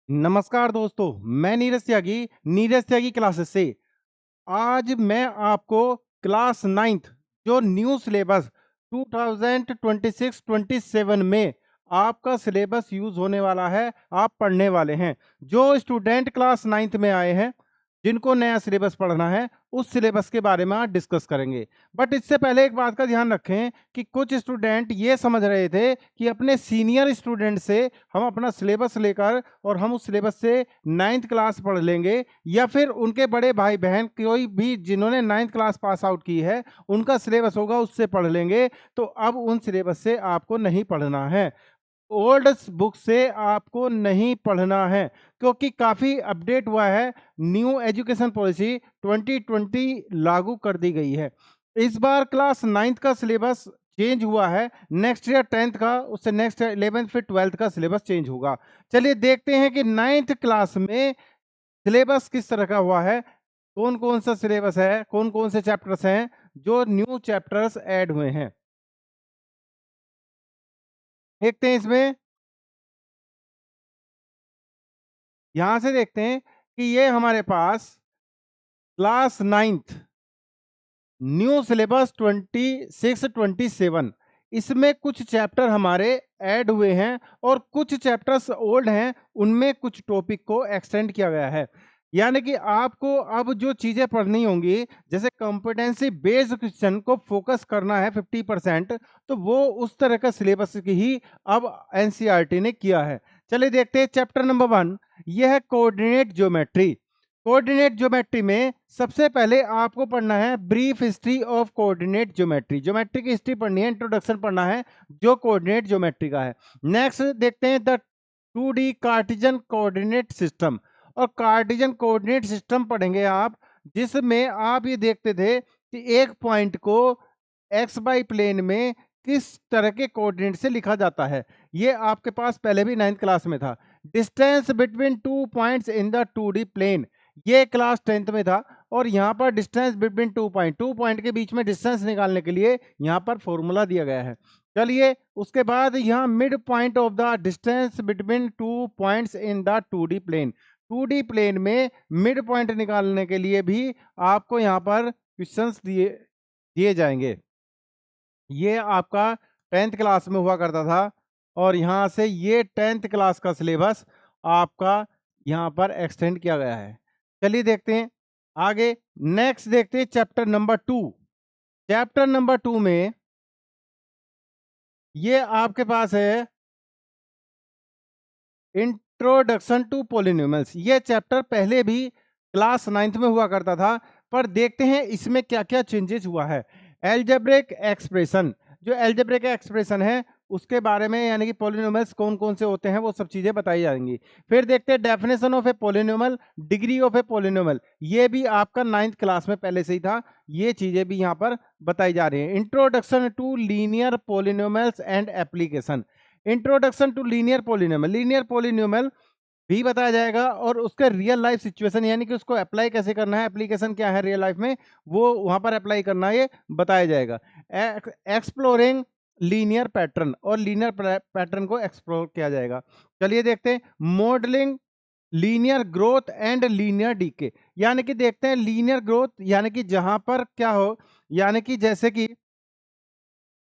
नमस्कार दोस्तों, मैं नीरज त्यागी क्लासेस से। आज मैं आपको क्लास 9th जो न्यू सिलेबस 2026-27 में आपका सिलेबस यूज होने वाला है, आप पढ़ने वाले हैं। जो स्टूडेंट क्लास 9th में आए हैं, जिनको नया सिलेबस पढ़ना है, उस सिलेबस के बारे में आज डिस्कस करेंगे। बट इससे पहले एक बात का ध्यान रखें कि कुछ स्टूडेंट ये समझ रहे थे कि अपने सीनियर स्टूडेंट से हम अपना सिलेबस लेकर और हम उस सिलेबस से 9th क्लास पढ़ लेंगे, या फिर उनके बड़े भाई बहन कोई भी जिन्होंने 9th क्लास पास आउट की है, उनका सिलेबस होगा उससे पढ़ लेंगे। तो अब उन सिलेबस से आपको नहीं पढ़ना है, ओल्ड बुक से आपको नहीं पढ़ना है, क्योंकि काफी अपडेट हुआ है। न्यू एजुकेशन पॉलिसी 2020 लागू कर दी गई है। इस बार क्लास 9th का सिलेबस चेंज हुआ है, नेक्स्ट ईयर 10th का, उससे नेक्स्ट 11th फिर 12th का सिलेबस चेंज होगा। चलिए देखते हैं कि 9th क्लास में सिलेबस किस तरह का हुआ है, कौन कौन सा सिलेबस है, कौन कौन से चैप्टर्स हैं, जो न्यू चैप्टर्स ऐड हुए हैं। देखते हैं इसमें, यहां से देखते हैं कि ये हमारे पास क्लास 9th न्यू सिलेबस 26-27, इसमें कुछ चैप्टर हमारे ऐड हुए हैं और कुछ चैप्टर्स ओल्ड हैं, उनमें कुछ टॉपिक को एक्सटेंड किया गया है। यानी कि आपको अब जो चीजें पढ़नी होंगी, जैसे कॉम्पिटेंसी बेस्ड क्वेश्चन को फोकस करना है 50%, तो वो उस तरह का सिलेबस की ही अब एनसीईआरटी ने किया है। चलिए देखते हैं चैप्टर नंबर 1, यह है कोऑर्डिनेट ज्योमेट्री। कोऑर्डिनेट ज्योमेट्री में सबसे पहले आपको पढ़ना है brief history of coordinate geometry. Geometry की हिस्ट्री पढ़नी है, इंट्रोडक्शन पढ़ना है जो कोऑर्डिनेट ज्योमेट्री का है। नेक्स्ट देखते हैं the 2D Cartesian coordinate system, और कार्टिजन कोऑर्डिनेट सिस्टम पढ़ेंगे आप, जिसमें आप ये देखते थे कि एक पॉइंट को एक्स वाई प्लेन में किस तरह के कोऑर्डिनेट से लिखा जाता है। ये आपके पास पहले भी 9th क्लास में था। Distance between 2 points in the 2D plane, ये क्लास 10th में था। और यहाँ पर डिस्टेंस बिटवीन 2 पॉइंट के बीच में डिस्टेंस निकालने के लिए यहाँ पर फॉर्मूला दिया गया है। चलिए उसके बाद यहाँ mid point of the distance between 2 points in the 2D plane, 2D plane में मिड पॉइंट निकालने के लिए भी आपको यहाँ पर क्वेश्चंस दिए दिए जाएंगे। ये आपका 10th क्लास में हुआ करता था, और यहाँ से ये 10th क्लास का सिलेबस आपका यहाँ पर एक्सटेंड किया गया है। चलिए देखते हैं आगे, नेक्स्ट देखते हैं चैप्टर नंबर 2। चैप्टर नंबर 2 में ये आपके पास है इंट्रोडक्शन टू पॉलिनोमियल्स। ये चैप्टर पहले भी क्लास 9th में हुआ करता था, पर देखते हैं इसमें क्या क्या चेंजेस हुआ है। एल्जेब्रिक एक्सप्रेशन, जो एल्जेब्रिक एक्सप्रेशन है उसके बारे में, यानी कि पॉलिनोमियल्स कौन कौन से होते हैं वो सब चीजें बताई जाएंगी। फिर देखते हैं definition of a polynomial, degree of a polynomial, ये भी आपका 9th क्लास में पहले से ही था, ये चीजें भी यहाँ पर बताई जा रही हैं। Introduction to linear polynomials and application, introduction to linear polynomial भी बताया जाएगा, और उसका रियल लाइफ सिचुएशन, यानी कि उसको अप्लाई कैसे करना है, एप्लीकेशन क्या है रियल लाइफ में, वो वहां पर अप्लाई करना है, ये बताया जाएगा। एक्सप्लोरिंग लीनियर पैटर्न, और लीनियर पैटर्न को एक्सप्लोर किया जाएगा। चलिए देखते हैं modelling linear growth and linear decay, यानी कि देखते हैं लीनियर ग्रोथ, यानी कि जहां पर क्या हो, यानी कि जैसे कि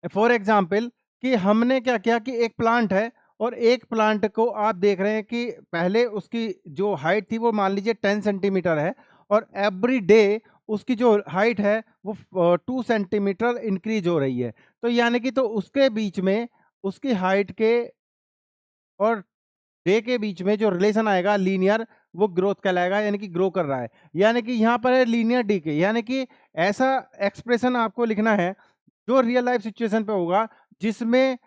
फॉर एग्जाम्पल कि हमने क्या किया कि एक प्लांट है, और एक प्लांट को आप देख रहे हैं कि पहले उसकी जो हाइट थी वो मान लीजिए 10 सेंटीमीटर है, और एवरी डे उसकी जो हाइट है वो 2 सेंटीमीटर इंक्रीज हो रही है। तो यानी कि तो उसके बीच में, उसकी हाइट के और डे के बीच में जो रिलेशन आएगा लीनियर, वो ग्रोथ कहलाएगा, यानी कि ग्रो कर रहा है। यानी कि यहाँ पर है लीनियर डी के, यानी कि ऐसा एक्सप्रेशन आपको लिखना है जो रियल लाइफ सिचुएशन पे होगा, जिसमें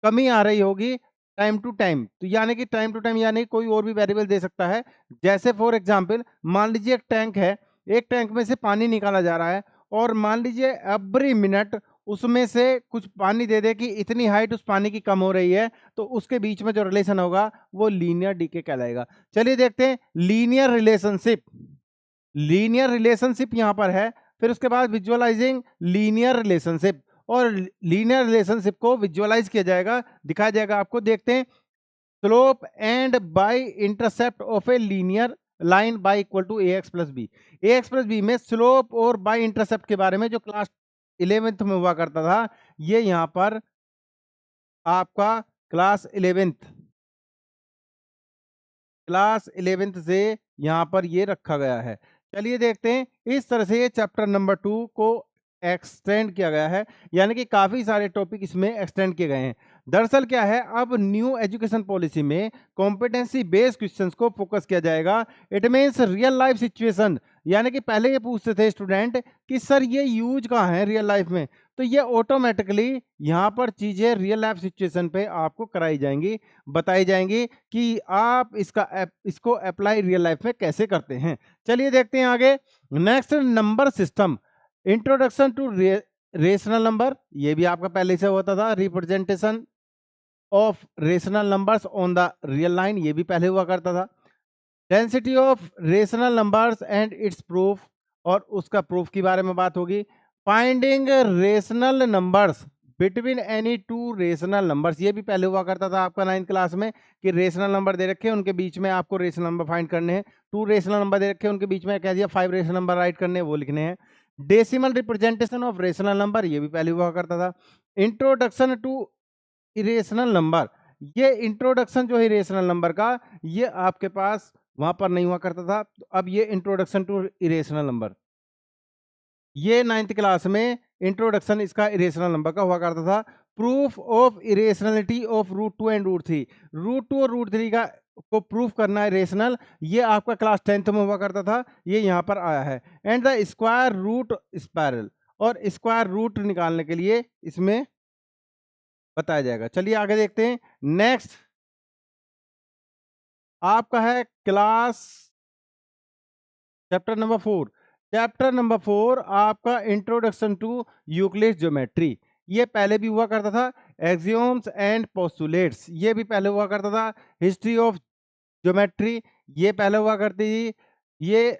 कमी आ रही होगी टाइम टू टाइम। तो यानी कि टाइम टू टाइम, यानी कोई और भी वेरिएबल दे सकता है। जैसे फॉर एग्जांपल मान लीजिए एक टैंक है, एक टैंक में से पानी निकाला जा रहा है, और मान लीजिए एवरी मिनट उसमें से कुछ पानी दे दे कि इतनी हाइट उस पानी की कम हो रही है, तो उसके बीच में जो रिलेशन होगा वो लीनियर डीके कहलाएगा। चलिए देखते हैं लीनियर रिलेशनशिप, लीनियर रिलेशनशिप यहां पर है। फिर उसके बाद विजुअलाइजिंग लीनियर रिलेशनशिप, और लीनियर रिलेशनशिप को विजुअलाइज किया जाएगा, दिखाया जाएगा आपको। देखते हैं slope and y intercept of a linear line y equal to a x plus b. A x plus b में स्लोप और बाय इंटरसेप्ट के बारे में जो क्लास 11th में हुआ करता था, ये यहाँ पर आपका क्लास 11th से यहाँ पर ये रखा गया है। चलिए देखते हैं, इस तरह से ये चैप्टर नंबर 2 को एक्सटेंड किया गया है, यानी कि काफी सारे टॉपिक इसमें एक्सटेंड किए गए हैं। दरअसल क्या है, अब न्यू एजुकेशन पॉलिसी में कॉम्पिटेंसी बेस्ड क्वेश्चंस को फोकस किया जाएगा। It means real life situation, यानी कि पहले ये पूछते थे स्टूडेंट कि सर ये यूज कहाँ है रियल लाइफ में, तो ये ऑटोमेटिकली यहाँ पर चीजें रियल लाइफ सिचुएशन पे आपको कराई जाएंगी, बताई जाएंगी कि आप इसको अप्लाई रियल लाइफ में कैसे करते हैं। चलिए देखते हैं आगे। Next, number system, introduction to rational number, ये भी आपका पहले से होता था। Representation of rational numbers on the real line, ये भी पहले हुआ करता था। Density of rational numbers and its proof, और उसका प्रूफ के बारे में बात होगी। Finding rational numbers between any two rational numbers, ये भी पहले हुआ करता था आपका 9th क्लास में कि रेशनल नंबर दे रखे हैं, उनके बीच में आपको रेशनल नंबर फाइंड करने हैं। 2 रेशनल नंबर दे रखे हैं, उनके बीच में कह दिया 5 रेशनल नंबर राइट करने हैं, वो लिखने हैं। Decimal representation of rational number, ये भी पहले हुआ करता था। इंट्रोडक्शन टू इरेशनल नंबर, ये इंट्रोडक्शन जो है इरेशनल नंबर का, ये आपके पास वहां पर नहीं हुआ करता था। तो अब ये इंट्रोडक्शन टू इरेशनल नंबर, ये 9th क्लास में इंट्रोडक्शन इसका इरेशनल नंबर का हुआ करता था। Proof of irrationality of √2 and √3, √2 और √3 का को प्रूफ करना है रेशनल, ये आपका क्लास 10th में हुआ करता था, ये यहाँ पर आया है। And the square root spiral, और स्क्वायर रूट निकालने के लिए इसमें बताया जाएगा। चलिए आगे देखते हैं। नेक्स्ट आपका है class chapter number 4। Chapter number 4 आपका इंट्रोडक्शन टू यूक्लिड ज्योमेट्री, ये पहले भी हुआ करता था। एक्सियोम्स एंड पोस्टुलेट्स, ये भी पहले हुआ करता था। हिस्ट्री ऑफ ज्योमेट्री, ये पहले हुआ करती थी। ये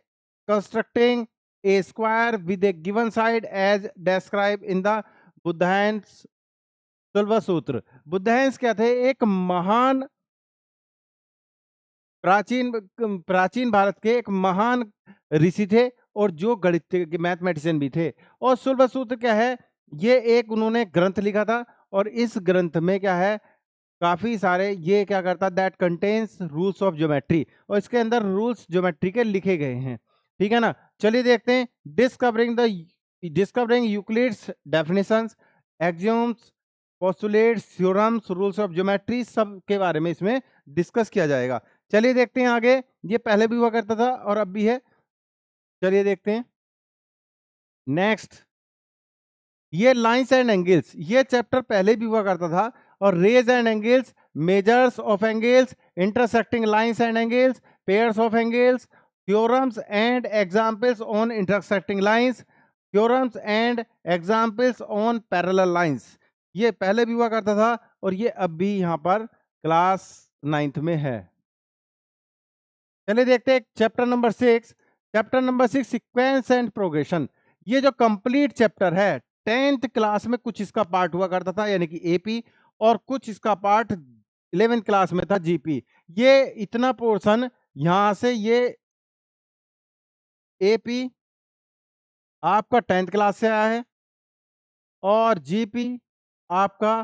constructing a square with a given side as describe in the Baudhayana's Sulva Sutra. Baudhayana's क्या थे, एक महान प्राचीन प्राचीन भारत के एक महान ऋषि थे, और जो गणित के मैथमेटिशियन भी थे। और शुल्ब सूत्र क्या है, ये एक उन्होंने ग्रंथ लिखा था, और इस ग्रंथ में क्या है, काफी सारे ये क्या करता, that contains rules of geometry, और इसके अंदर रूल्स ज्योमेट्री के लिखे गए हैं। ठीक है ना। चलिए देखते हैं। Discovering Euclid's definitions, axioms, postulates, theorems, rules of geometry, सब के बारे में इसमें डिस्कस किया जाएगा। चलिए देखते हैं आगे। ये पहले भी हुआ करता था और अब भी है। चलिए देखते हैं। नेक्स्ट, ये लाइंस एंड एंगल्स, ये चैप्टर पहले भी हुआ करता था। और rays and angles, measures of angles, intersecting lines and angles, pairs of angles, theorems and examples on intersecting lines, theorems and examples on parallel lines, ये पहले भी हुआ करता था, और ये अब भी यहाँ पर क्लास 9th में है। चलिए देखते हैं chapter number 6। Chapter number 6 sequence and progression, ये जो कंप्लीट चैप्टर है 10th क्लास में कुछ इसका पार्ट हुआ करता था, यानी कि एपी, और कुछ इसका पार्ट 11th क्लास में था जीपी। ये इतना पोर्शन यहां से, ये एपी आपका 10th क्लास से आया है, और जीपी आपका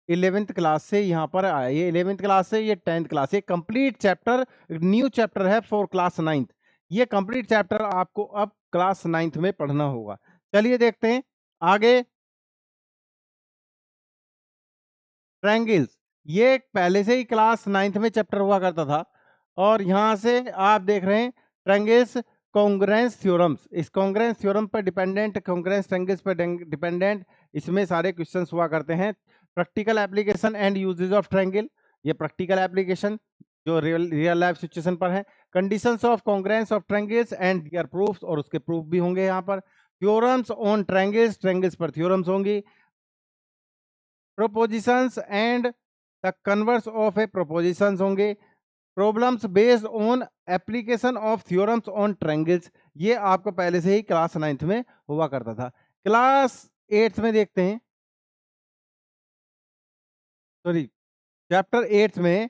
11th क्लास से यहाँ पर आया। ये 11th क्लास से, ये 10th क्लास, ये कंप्लीट चैप्टर न्यू चैप्टर है फॉर क्लास 9th। ये कंप्लीट चैप्टर आपको अब क्लास 9th में पढ़ना होगा। चलिए देखते हैं आगे। ट्रायंगल्स, ये पहले से ही क्लास 9th में चैप्टर हुआ करता था, और यहाँ से आप देख रहे हैं ट्रायंगल्स कॉन्ग्रुएंस थ्योरम्स, इस कॉन्ग्रुएंस थ्योरम पर डिपेंडेंट, कॉन्ग्रुएंस ट्रायंगल्स पर डिपेंडेंट, इसमें सारे क्वेश्चंस हुआ करते हैं। Practical application and uses of triangle, ये प्रैक्टिकल एप्लीकेशन जो रियल लाइफ सिचुएशन पर है। Conditions of congruence of triangles and their proofs, और उसके प्रूफ भी होंगे यहाँ पर। थ्योरम्स ऑन ट्रायंगल्स, ट्रायंगल्स पर थ्योरम्स होंगी। Propositions and the converse of a propositions होंगे। Problems based on application of theorems on triangles, ये आपको पहले से ही क्लास 9th में हुआ करता था। क्लास 8th में देखते हैं, सॉरी चैप्टर 8th में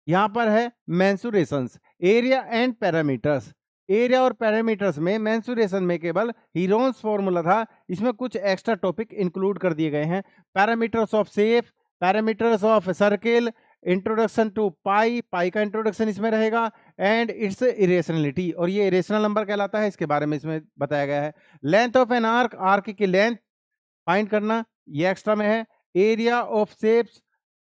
यहाँ पर है मेंसुरेशंस, एरिया एंड पैरामीटर्स। एरिया और पैरामीटर्स में मेंसुरेशन में केवल हीरोन्स फॉर्मूला था, इसमें कुछ एक्स्ट्रा टॉपिक इंक्लूड कर दिए गए हैं। Parameters of shape, parameters of circle, introduction to pi, pi का इंट्रोडक्शन इसमें रहेगा, एंड इट्स इरेशनलिटी, और ये इरेशनल नंबर कहलाता है, इसके बारे में इसमें बताया गया है। Length of an arc, arc की लेंथ फाइंड करना, ये एक्स्ट्रा में है। एरिया ऑफ शेप्स,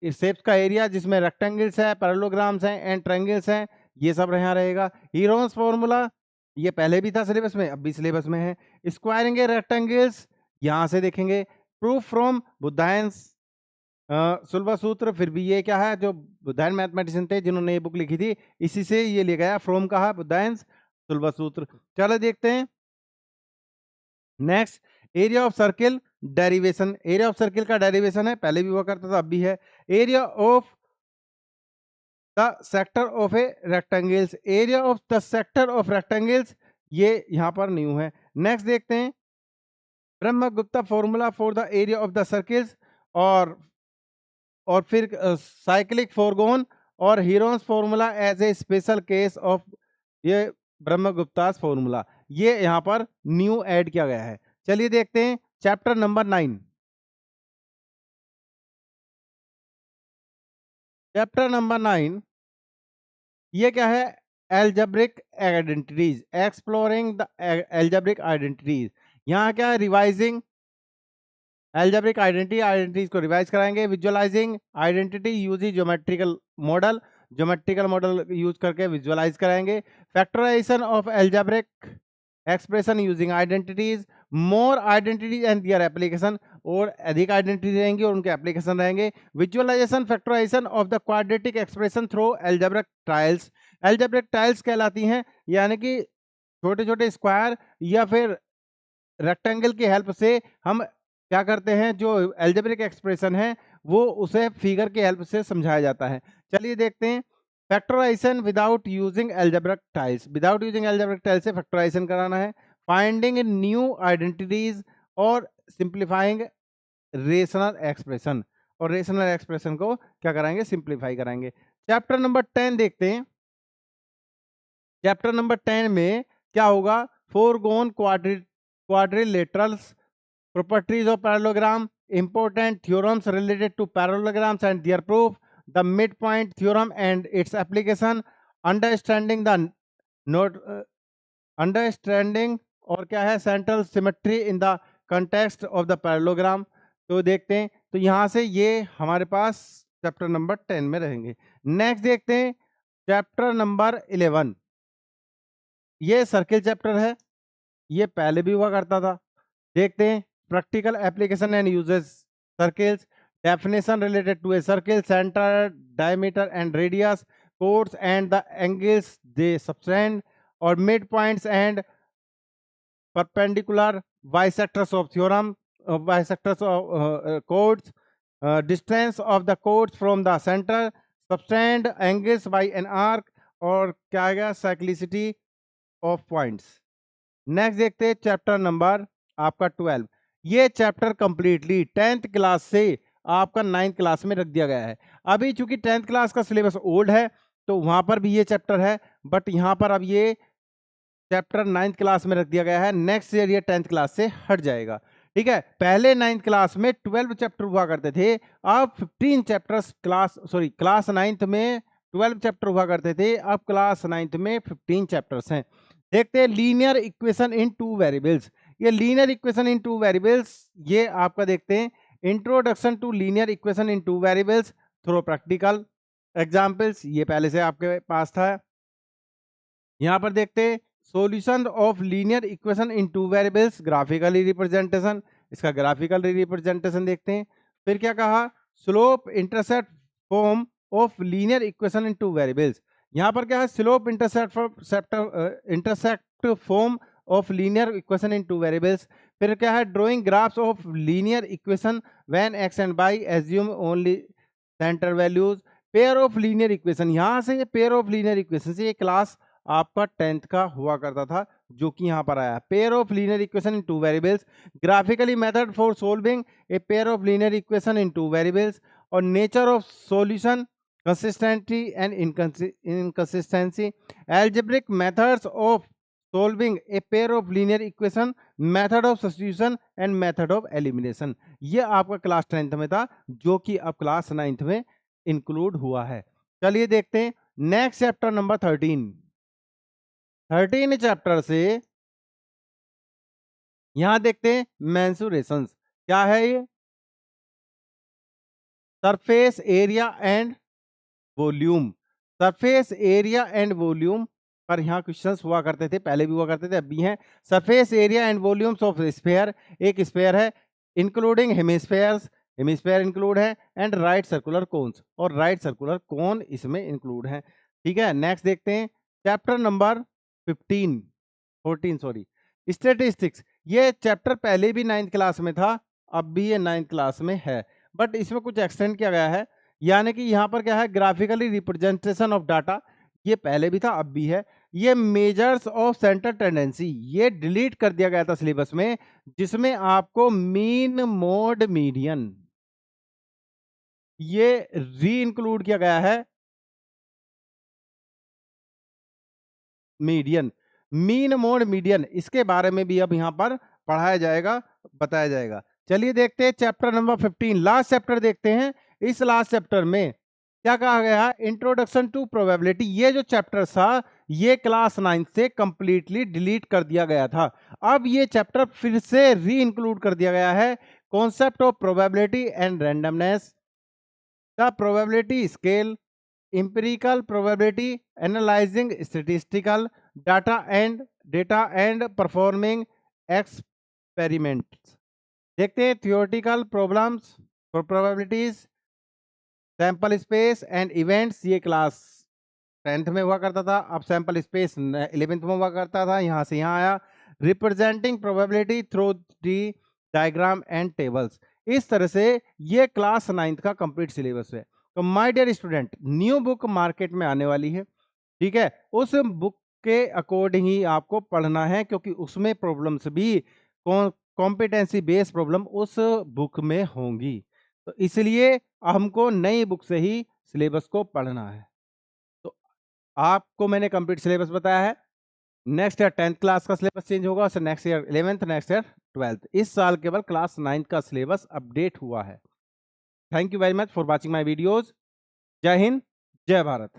इस शेप्स का एरिया जिसमें रेक्टेंगल्स है, पैरेललोग्राम्स हैं एंड ट्रायंगल्स हैं, ये सब यहाँ रहेगा। हीरोन्स फॉर्मूला ये पहले भी था सिलेबस में, अब भी सिलेबस में है। स्क्वायरिंग रेक्टेंगल्स यहाँ से देखेंगे। प्रूफ फ्रॉम बुधायंस सुलभा सूत्र, फिर भी ये क्या है, जो बुधायन मैथमेटिशियन थे जिन्होंने ये बुक लिखी थी, इसी से ये लिया गया, फ्रॉम कहा बुधायंस सुलभा सूत्र। चलो देखते हैं next, area of circle derivation. Area of circle का डेरिवेशन है, पहले भी हुआ करता था, अब भी है। Area of the sector of a rectangles, area of the sector of rectangles, ये यहां पर न्यू है। नेक्स्ट देखते हैं Brahmagupta formula for the area of the circles, और फिर साइक्लिक फोरगोन और Heron's formula as a special case of ये ब्रह्मगुप्तास फॉर्मूला, ये यहां पर न्यू ऐड किया गया है। चलिए देखते हैं चैप्टर नंबर 9। चैप्टर नंबर 9 ये क्या है, algebraic identities, exploring the algebraic identities. यहाँ क्या है, रिवाइजिंग एल्जेब्रिक आइडेंटिटी, आइडेंटिटीज को रिवाइज कराएंगे। Visualising identity using geometrical model, geometrical model use करके विजुअलाइज कराएंगे। Factorisation of algebraic expression using identities, more identities and their application, और अधिक identity रहेंगी और उनके एप्लीकेशन रहेंगे। Visualisation factorisation of the quadratic expression through algebraic tiles, algebraic tiles कहलाती हैं, यानी कि छोटे छोटे स्क्वायर या फिर रेक्टेंगल की हेल्प से हम क्या करते हैं, जो एल्जेब्रिक एक्सप्रेशन है वो उसे फिगर की हेल्प से समझाया जाता है। चलिए देखते हैं factorisation without using algebraic tiles, without using algebraic tiles से फैक्टराइजेशन कराना है। फाइंडिंग इन न्यू आइडेंटिटीज और सिंप्लीफाइंग रेशनल एक्सप्रेशन, और रेशनल एक्सप्रेशन को क्या कराएंगे, सिंप्लीफाई कराएंगे। चैप्टर नंबर 10 देखते हैं। चैप्टर नंबर 10 में क्या होगा, फोरगोन quadrilaterals, properties of parallelogram, important theorems related to parallelograms and their proof, the midpoint theorem and its application, understanding the node, understanding और क्या है, central symmetry in the context of the parallelogram। तो देखते हैं, तो यहाँ से ये हमारे पास चैप्टर नंबर 10 में रहेंगे। नेक्स्ट देखते हैं चैप्टर नंबर 11, ये सर्किल चैप्टर है, ये पहले भी हुआ करता था। देखते हैं practical application and uses, circles, definition related to a circle, centre, diameter and radius, chords and the angles they subtend, और mid points and perpendicular bisectors of theorem, bisectors of chords, distance of the chords from the centre, subtend angles by an arc, और क्या गया, cyclicity of points. Next देखते हैं chapter number आपका 12, ये chapter completely 10th class से आपका 9th class में रख दिया गया है। अभी चूंकि 10th क्लास का सिलेबस ओल्ड है तो वहां पर भी ये चैप्टर है, बट यहां पर अब ये चैप्टर 9th क्लास में रख दिया गया है। नेक्स्ट ईयर ये 10th क्लास से हट जाएगा, ठीक है। पहले 9th क्लास में 12 चैप्टर हुआ करते थे, अब 15 चैप्टर्स क्लास 9th में 12 चैप्टर हुआ करते थे, अब क्लास 9th में 15 चैप्टर्स हैं। देखते हैं linear equation in two variables, ये linear equation in two variables ये आपका देखते हैं introduction to linear equation in two variables through practical examples, ये पहले से आपके पास था। यहां पर देखते हैं solution of linear equation in two variables, graphically representation, इसका ग्राफिकल रिप्रेजेंटेशन देखते हैं। फिर क्या कहा, slope intercept form of linear equation in two variables, यहाँ पर क्या है, slope intercept form of linear equation in two variables. फिर क्या है, drawing graphs of linear equation when x and y assume only centre values. Pair of linear equation, यहाँ से ये पेयर ऑफ लीनियर इक्वेशन से ये क्लास आपका 10th का हुआ करता था, जो कि यहाँ पर आया। Pair of linear equation in two variables, graphically method for solving a pair of linear equation in two variables, और nature of solution, consistency and inconsistency, algebraic methods of solving a pair of linear equation, method of substitution and method of elimination। ये आपका class 10th में था, जो कि अब class 9th में include हुआ है। चलिए देखते हैं नेक्स्ट चैप्टर नंबर 13 चैप्टर से यहां देखते हैं मेंसुरेशंस। क्या है ये? Surface area and volume. Surface area and volume पर यहाँ क्वेश्चंस हुआ करते थे, पहले भी हुआ करते थे, अब भी हैं। Surface area and volumes of sphere, एक स्फीयर है इंक्लूडिंग हेमिस्फीयर्स, हेमिस्फीयर इंक्लूड है, एंड राइट सर्कुलर कोन्स, और राइट सर्कुलर कोन इसमें इंक्लूड है। ठीक है, नेक्स्ट देखते हैं चैप्टर नंबर 14 सॉरी, स्टेटिस्टिक्स। ये चैप्टर पहले भी 9th क्लास में था, अब भी ये 9th क्लास में है, बट इसमें कुछ एक्सटेंड किया गया है। यानी कि यहाँ पर क्या है, ग्राफिकली रिप्रेजेंटेशन ऑफ डाटा, ये पहले भी था अब भी है। ये मेजर्स ऑफ सेंटर टेंडेंसी, ये डिलीट कर दिया गया था सिलेबस में, जिसमें आपको मीन मोड मीडियन ये री इंक्लूड किया गया है। मीडियन, मीन मोड मीडियन, इसके बारे में भी अब यहां पर पढ़ाया जाएगा, बताया जाएगा। चलिए देखते हैं चैप्टर नंबर 15, लास्ट चैप्टर देखते हैं। इस लास्ट चैप्टर में क्या कहा गया है, इंट्रोडक्शन टू प्रोबेबिलिटी। ये जो चैप्टर था ये क्लास 9 से कंप्लीटली डिलीट कर दिया गया था, अब ये चैप्टर फिर से री इंक्लूड कर दिया गया है। Concept of probability and randomness, the probability scale, empirical probability, analyzing statistical data and performing experiments। देखते हैं theoretical problems for probabilities, sample space and events. ये क्लास 10th में हुआ करता था, अब सैंपल स्पेस 11th में हुआ करता था, यहां से यहां आया। Representing probability through the diagram and tables. इस तरह से ये क्लास 9th का कंप्लीट सिलेबस है। तो my dear student, new book market में आने वाली है, ठीक है, उस बुक के अकॉर्डिंग ही आपको पढ़ना है, क्योंकि उसमें प्रॉब्लम्स भी कॉम्पिटेंसी बेस्ड प्रॉब्लम उस बुक में होंगी। तो इसलिए हमको नई बुक से ही सिलेबस को पढ़ना है। तो आपको मैंने कंप्लीट सिलेबस बताया है। नेक्स्ट ईयर 10th क्लास का सिलेबस चेंज होगा, next year 11th, next year 12th। इस साल केवल क्लास 9th का सिलेबस अपडेट हुआ है। Thank you very much for watching my videos. जय हिंद, जय भारत।